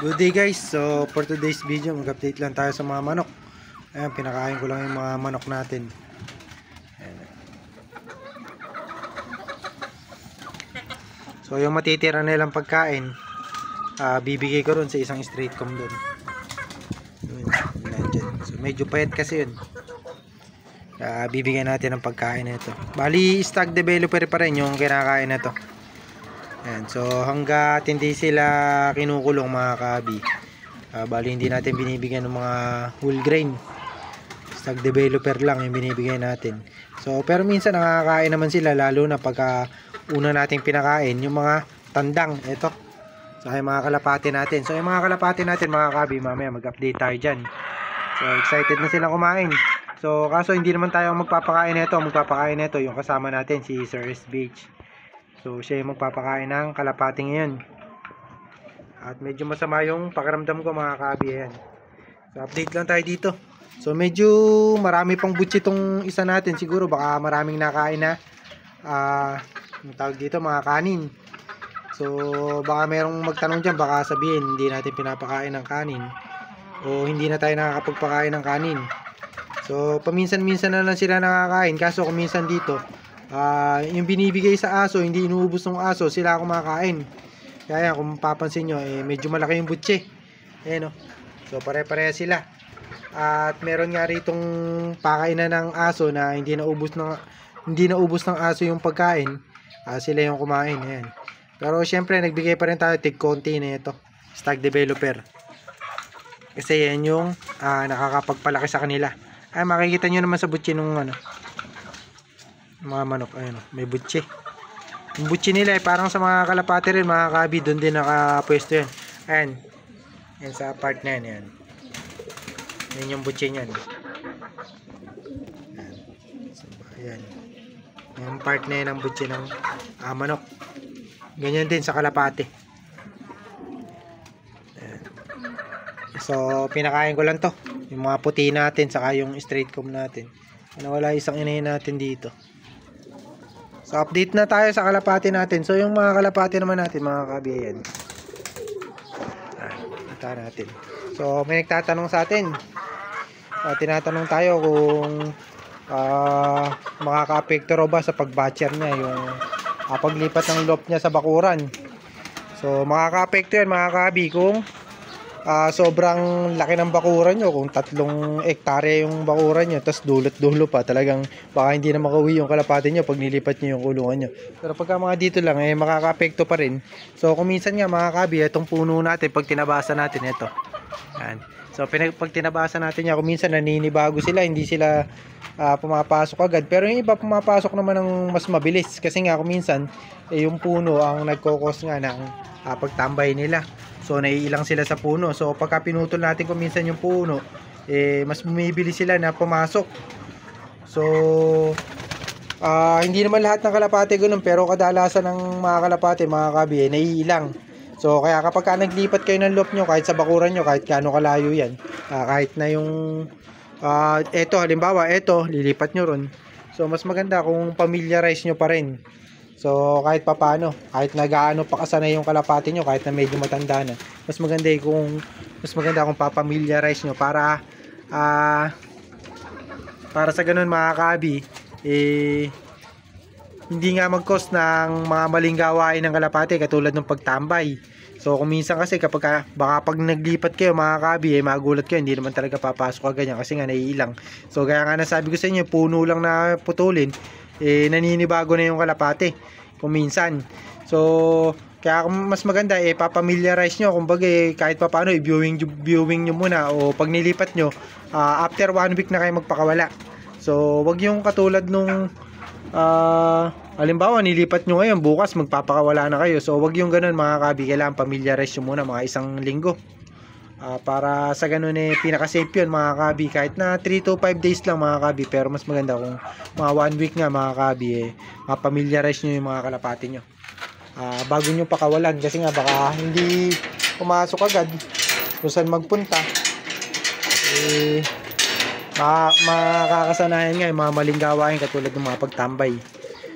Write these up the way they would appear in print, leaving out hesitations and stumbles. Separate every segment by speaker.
Speaker 1: Good day guys, so for today's video mag-update lang tayo sa mga manok. Ayan, pinakain ko lang yung mga manok natin. Ayan. So yung matitira nilang pagkain, bibigay ko ron sa isang straight com doon. So medyo payat kasi yun. Bibigyan natin ng pagkain na ito. Bali stock developer pa rin yung kinakain na to. Ayan, so hanggat hindi sila kinukulong mga kabi, bali hindi natin binibigyan ng mga whole grain. Stock developer lang yung binibigyan natin. So pero minsan nakakain naman sila, lalo na pagka una nating pinakain yung mga tandang. Ito, so yung mga kalapati natin. So yung mga kalapati natin mga kabi, mamaya mag-update tayo dyan. So excited na silang kumain. So kaso hindi naman tayo magpapakain nito. Magpapakain nito yung kasama natin, si Sir SBH. So siya yung magpapakain ng kalapati ngayon. At medyo masama yung pakiramdam ko mga kabi. Ayan. So update lang tayo dito. So medyo marami pang butsi itong isa natin. Siguro baka maraming nakain na yung tawag dito, mga kanin. So baka merong magtanong dyan, baka sabihin hindi natin pinapakain ng kanin, o hindi na tayo nakakapagpakain ng kanin. So paminsan-minsan na lang sila nakakain. Kaso kung minsan dito, yung binibigay sa aso, hindi inuubos ng aso, sila kumakain. Kaya kung papansin nyo, medyo malaki yung butsi. Ayan, so pare-pareha sila. At meron nga ritong pakainan ng aso na hindi naubos ng aso yung pagkain. Sila yung kumain. Ayan. Pero syempre nagbigay pa rin tayo tig konti na ito, stock developer, kasi yan yung nakakapagpalaki sa kanila. Makikita nyo naman sa butsi nung mga manok. Ayun, may butsi. Yung butsi nila parang sa mga kalapati rin mga kabi, doon din nakapwesto yan. Ayan, yan sa part na yan. Yan yung butsi nyan. Ayan. So, ayan. Yung part na yan ang butsi ng manok. Ganyan din sa kalapati. Ayan. So pinakain ko lang to, yung mga puti natin saka yung straight comb natin. Wala isang inahin natin dito. So update na tayo sa kalapati natin. So yung mga kalapati naman natin mga kabi, ayan. Ito natin. So may nagtatanong sa atin. Tinatanong tayo kung makaka-apekto ba sa pag-batcher niya yung paglipat ng loop niya sa bakuran. So makaka-apekto yan mga kabi kung sobrang laki ng bakuran nyo. Kung 3 hektarya yung bakuran nyo, tapos dulot-dulo pa, talagang baka hindi na makauwi yung kalapati nyo pag nilipat nyo yung kulungan nyo. Pero pagka mga dito lang, makaka-apekto pa rin. So kung minsan nga mga kabi, itong puno natin, pag tinabasa natin ito, yan. So pag tinabasa natin yan, kung minsan naninibago sila, hindi sila pumapasok agad. Pero yung iba pumapasok naman ng mas mabilis, kasi nga kung minsan yung puno ang nagkokos nga ng pagtambay nila. So naiilang sila sa puno. So pagka pinutol natin kung minsan yung puno, mas bumibili sila na pumasok. So hindi naman lahat ng kalapate ganoon, pero kadalasan ng mga kalapate mga kabi naiilang. So kaya kapag naglipat kayo ng loop nyo, kahit sa bakuran nyo, kahit gaano kalayo yan, kahit na yung eto halimbawa, eto lilipat nyo ron, so mas maganda kung familiarize nyo pa rin. So kahit papano, kahit nagaano pa kasana yung kalapati nyo, kahit na medyo matanda na, mas maganda kung papamiliarize nyo para sa ganun mga kabi, hindi nga mag-cause ng mga maling gawain ng kalapati katulad ng pagtambay. So kung minsan kasi baka pag naglipat kayo mga kabi, magulat kayo, hindi naman talaga papasok ka ganyan kasi nga naiilang. So kaya nga nasabi ko sa inyo, puno lang na putulin, naninibago na yung kalapati kung minsan. So kaya mas maganda papamiliarize nyo, kumbaga kahit pa paano viewing nyo muna, o pag nilipat nyo, after 1 week na kayo magpakawala. So wag yung katulad nung halimbawa nilipat nyo ngayon, bukas magpapakawala na kayo. So wag yung ganun mga kabi, kailangan familiarize nyo muna mga 1 linggo, para sa ganun pinaka-safe yun mga kabi. Kahit na 3 to 5 days lang mga kabi, pero mas maganda kung mga 1 week nga mga kabi, mapamiliarize nyo yung mga kalapati nyo bago nyo pakawalan, kasi nga baka hindi pumasok agad kung saan magpunta, makakasanayan nga yung mga maling gawain katulad ng mga pagtambay.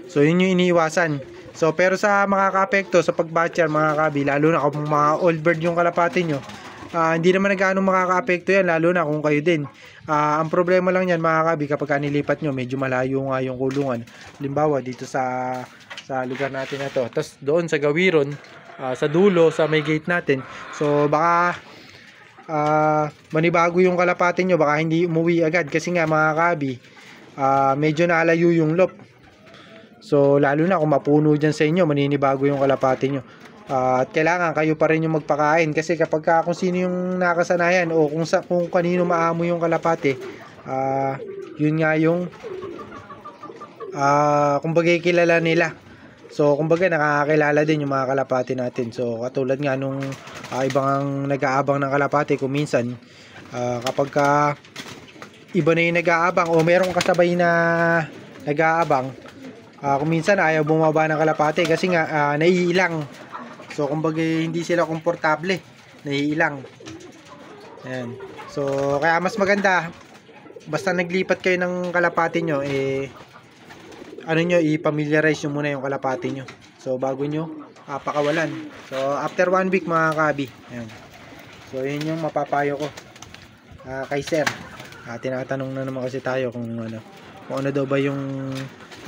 Speaker 1: So yun yung iniiwasan. So pero sa makakaapekto sa pag-batcher mga kabi, lalo na kung mga old bird yung kalapati nyo, hindi naman nagaano makakaapekto yan, lalo na kung kayo din. Ang problema lang yan mga kabi, kapag nilipat nyo, medyo malayo nga yung kulungan. Halimbawa dito sa lugar natin na to, tapos doon sa Gawiron, sa dulo, sa may gate natin, so baka manibago yung kalapati nyo, baka hindi umuwi agad kasi nga mga kabi, medyo nalayo yung lop. So lalo na kung mapuno dyan sa inyo, maninibago yung kalapati nyo. At kailangan kayo pa rin yung magpakain, kasi kapag kung sino yung nakasanayan o kung kanino maamo yung kalapati, yun nga yung kumbaga kilala nila. So kumbaga nakakakilala din yung mga kalapati natin. So katulad nga nung ibang nag-aabang ng kalapati, kung minsan kapag iba na yung nag-aabang o merong kasabay na nag-aabang, kung minsan ayaw bumaba ng kalapati kasi nga naiilang. So kumbaga hindi sila komportable, naiilang. Ayan. So kaya mas maganda basta naglipat kayo ng kalapati nyo, i-familiarize nyo muna yung kalapati nyo. So bago nyo pakawalan. So after 1 week mga kabi, ayan. So yun yung mapapayo ko kay sir. Tinatanong na naman kasi tayo kung ano daw ba yung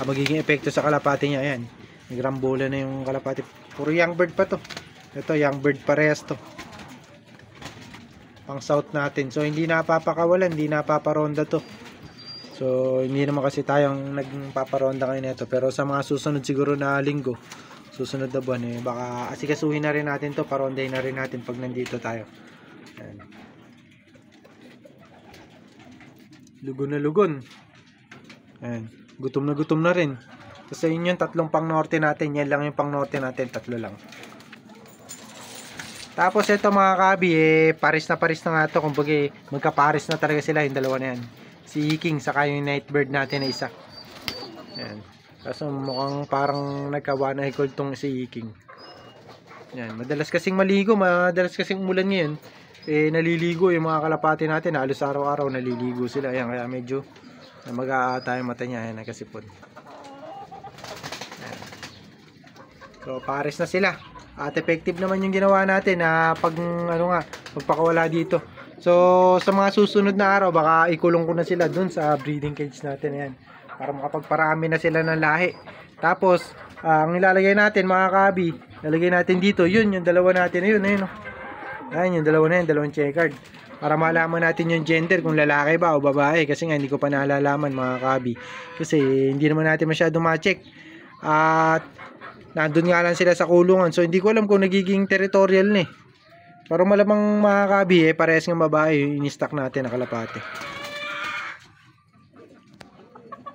Speaker 1: magiging epekto sa kalapati niya. Ayan, nagrambola na yung kalapati. Puro young bird pa to. Ito young bird parehas to, pang south natin. So hindi napapakawalan, hindi napaparonda to. So hindi naman kasi tayong nagpaparonda kayo nito, pero sa mga susunod siguro na linggo, susunod na buwan, baka asikasuhin na rin natin to, parondahin na rin natin pag nandito tayo. Ayan. Lugon na lugon. Ayan. Gutom na rin. Kasi yun yung tatlong pang norte natin. Yan lang yung pang norte natin, tatlo lang. Tapos ito mga kabi, paris na nga to. Kumbaga magkaparis na talaga sila yung dalawa na yan. Si King saka yung Nightbird natin na isa. Ayan. Kaso mukhang parang nagkawanahikol tong si King. Ayan. Madalas kasing maligo, madalas kasing umulan ngayon. Naliligo yung mga kalapati natin. Halos araw-araw naliligo sila. Ayan, kaya medyo mag-aata yung mata niya. Ayan, nakasipon. Ayan. So pares na sila. At effective naman yung ginawa natin na pagpakawala dito. So sa mga susunod na araw, baka ikulong ko na sila dun sa breeding cage natin. Ayan, para makapagparami na sila ng lahi. Tapos ang ilalagay natin mga kabi, lalagay natin dito, yun yung dalawa natin. Ayun. Ayan, yung dalawa na yun, dalawang checkered. Para malaman natin yung gender, kung lalaki ba o babae. Kasi nga hindi ko pa nalalaman mga kabi, kasi hindi naman natin masyadong ma-check. At nandun nga lang sila sa kulungan, so hindi ko alam kung nagiging territorial na. Pero malamang mga kabi, parehas ng babae yung in-stock natin na kalapate.